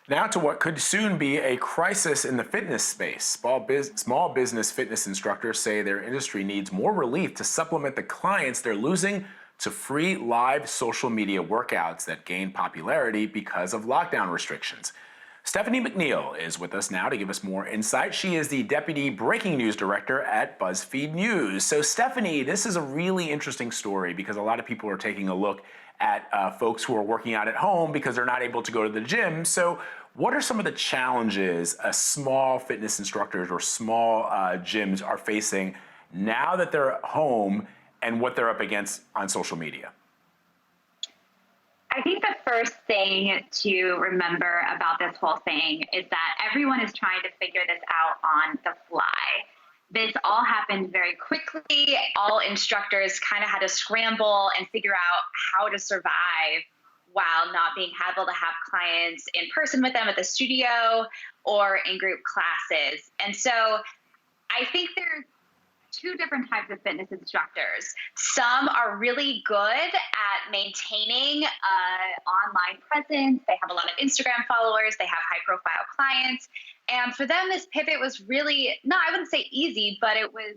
Now to what could soon be a crisis in the fitness space. Small business fitness instructors say their industry needs more relief to supplement the clients they're losing to free live social media workouts that gain popularity because of lockdown restrictions. Stephanie McNeil is with us now to give us more insight. She is the Deputy Breaking News Director at BuzzFeed News. So Stephanie, this is a really interesting story because a lot of people are taking a look at folks who are working out at home because they're not able to go to the gym. So what are some of the challenges small fitness instructors or small gyms are facing now that they're at home and what they're up against on social media? I think the first thing to remember about this whole thing is that everyone is trying to figure this out on the fly. This all happened very quickly. All instructors kind of had to scramble and figure out how to survive while not being able to have clients in person with them at the studio or in group classes. And so I think there's two different types of fitness instructors. Some are really good at maintaining online presence. They have a lot of Instagram followers. They have high profile clients. And for them, this pivot was really, no, I wouldn't say easy, but it was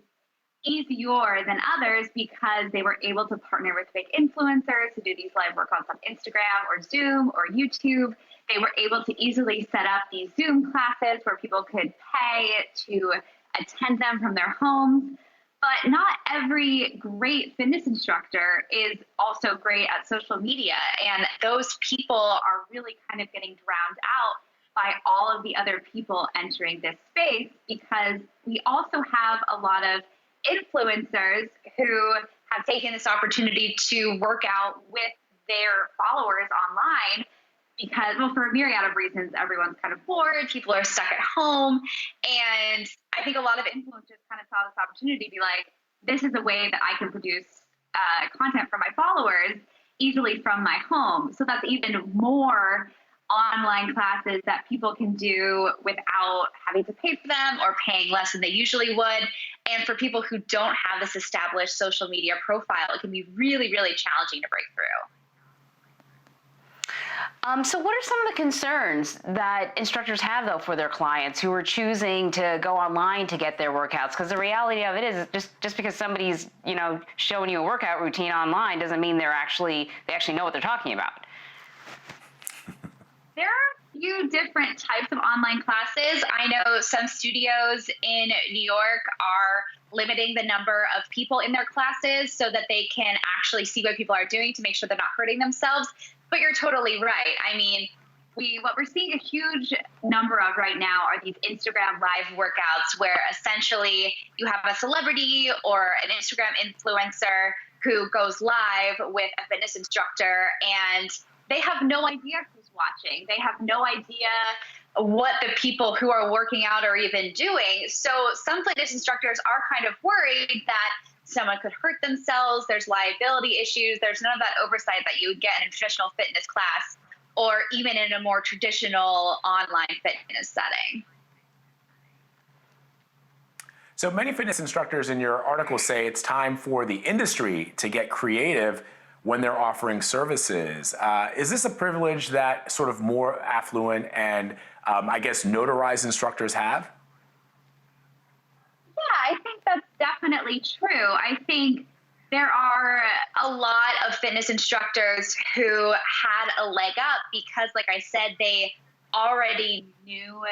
easier than others because they were able to partner with big influencers to do these live workouts on Instagram or Zoom or YouTube. They were able to easily set up these Zoom classes where people could pay to attend them from their homes. But not every great fitness instructor is also great at social media. And those people are really kind of getting drowned out by all of the other people entering this space, because we also have a lot of influencers who have taken this opportunity to work out with their followers online because, well, for a myriad of reasons, everyone's kind of bored, people are stuck at home. And I think a lot of influencers kind of saw this opportunity to be like, this is a way that I can produce content for my followers easily from my home. So that's even more online classes that people can do without having to pay for them or paying less than they usually would. And for people who don't have this established social media profile, it can be really, really challenging to break through. So what are some of the concerns that instructors have, though, for their clients who are choosing to go online to get their workouts? Because the reality of it is just because somebody's, showing you a workout routine online doesn't mean they actually know what they're talking about. There are a few different types of online classes. I know some studios in New York are limiting the number of people in their classes so that they can actually see what people are doing to make sure they're not hurting themselves. But you're totally right. I mean, what we're seeing a huge number of right now are these Instagram live workouts where essentially you have a celebrity or an Instagram influencer who goes live with a fitness instructor, and they have no idea who's watching. They have no idea what the people who are working out are even doing. So some fitness instructors are kind of worried that someone could hurt themselves. There's liability issues. There's none of that oversight that you would get in a traditional fitness class or even in a more traditional online fitness setting. So many fitness instructors in your article say it's time for the industry to get creative when they're offering services. Is this a privilege that sort of more affluent and notarized instructors have? Yeah, I think that's definitely true. I think there are a lot of fitness instructors who had a leg up because, like I said, they already knew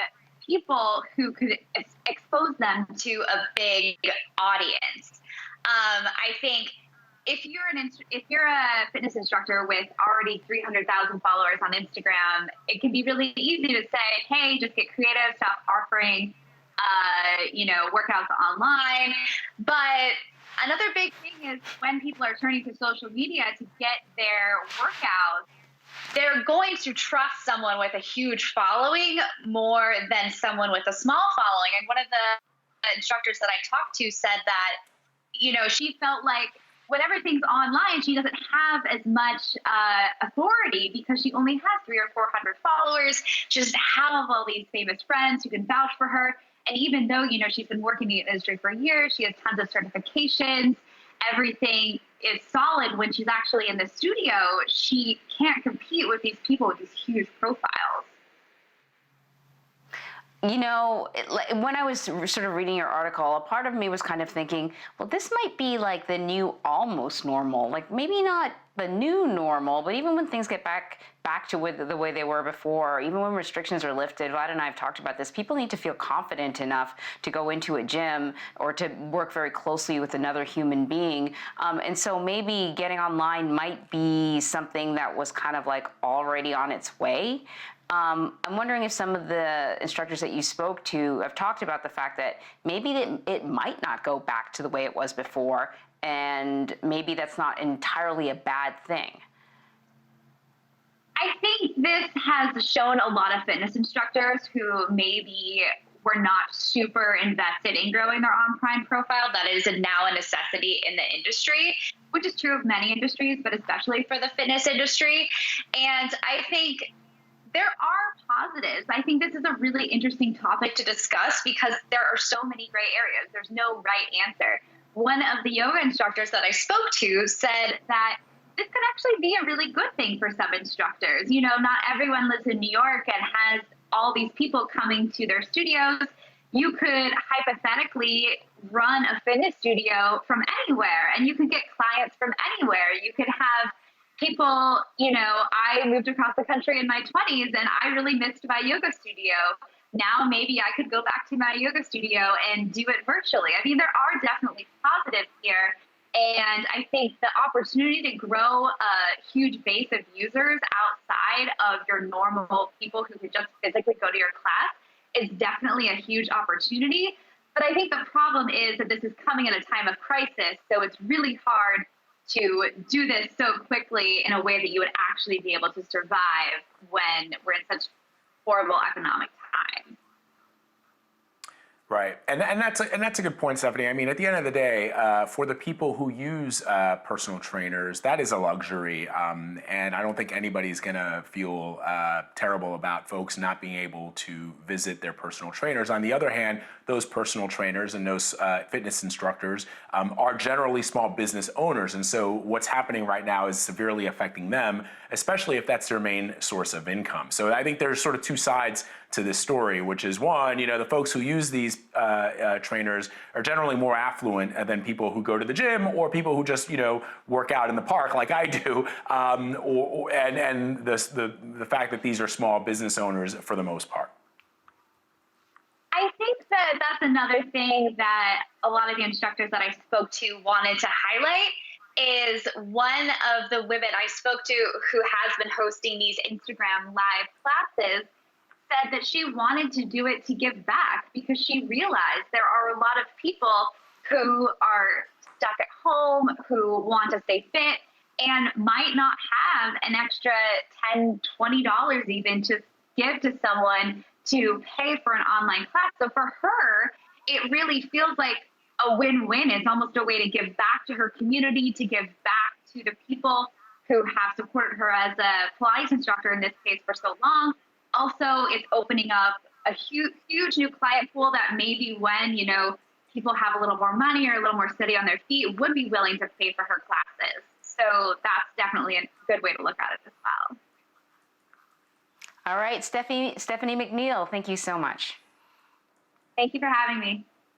people who could expose them to a big audience. I think if you're a fitness instructor with already 300,000 followers on Instagram, it can be really easy to say, hey, just get creative, stop offering workouts online. But another big thing is when people are turning to social media to get their workouts, they're going to trust someone with a huge following more than someone with a small following. And one of the instructors that I talked to said that, she felt like when everything's online, she doesn't have as much authority because she only has 300 or 400 followers. She doesn't have all these famous friends who can vouch for her. And even though, she's been working in the industry for years, she has tons of certifications, everything is solid. When she's actually in the studio, she can't compete with these people with these huge profiles. When I was sort of reading your article, a part of me was kind of thinking, well, this might be like the new almost normal. Like maybe not the new normal, but even when things get back to the way they were before, even when restrictions are lifted, Vlad and I have talked about this, people need to feel confident enough to go into a gym or to work very closely with another human being. And so maybe getting online might be something that was kind of like already on its way. I'm wondering if some of the instructors that you spoke to have talked about the fact that maybe it might not go back to the way it was before, and maybe that's not entirely a bad thing. I think this has shown a lot of fitness instructors who maybe were not super invested in growing their on-prime profile. That is now a necessity in the industry, which is true of many industries, but especially for the fitness industry. And I think there are positives. I think this is a really interesting topic to discuss because there are so many gray areas. There's no right answer. One of the yoga instructors that I spoke to said that this could actually be a really good thing for some instructors. Not everyone lives in New York and has all these people coming to their studios. You could hypothetically run a fitness studio from anywhere, and you could get clients from anywhere. You could have people, I moved across the country in my 20s and I really missed my yoga studio. Now maybe I could go back to my yoga studio and do it virtually. I mean, there are definitely positives here. And I think the opportunity to grow a huge base of users outside of your normal people who could just physically go to your class is definitely a huge opportunity. But I think the problem is that this is coming at a time of crisis. So it's really hard to do this so quickly in a way that you would actually be able to survive when we're in such horrible economic times. Right, and that's a good point, Stephanie. I mean, at the end of the day, for the people who use personal trainers, that is a luxury, and I don't think anybody's gonna feel terrible about folks not being able to visit their personal trainers. On the other hand, those personal trainers and those fitness instructors are generally small business owners, and so what's happening right now is severely affecting them, especially if that's their main source of income. So I think there's sort of two sides to this story, which is one, the folks who use these trainers are generally more affluent than people who go to the gym or people who just, work out in the park like I do. And the fact that these are small business owners for the most part. I think that that's another thing that a lot of the instructors that I spoke to wanted to highlight is one of the women I spoke to who has been hosting these Instagram live classes said that she wanted to do it to give back because she realized there are a lot of people who are stuck at home, who want to stay fit and might not have an extra $10, $20 even to give to someone to pay for an online class. So for her, it really feels like a win-win. It's almost a way to give back to her community, to give back to the people who have supported her as a Pilates instructor in this case for so long. Also, it's opening up a huge new client pool that maybe when, people have a little more money or a little more steady on their feet would be willing to pay for her classes. So that's definitely a good way to look at it as well. All right, Stephanie McNeil, thank you so much. Thank you for having me.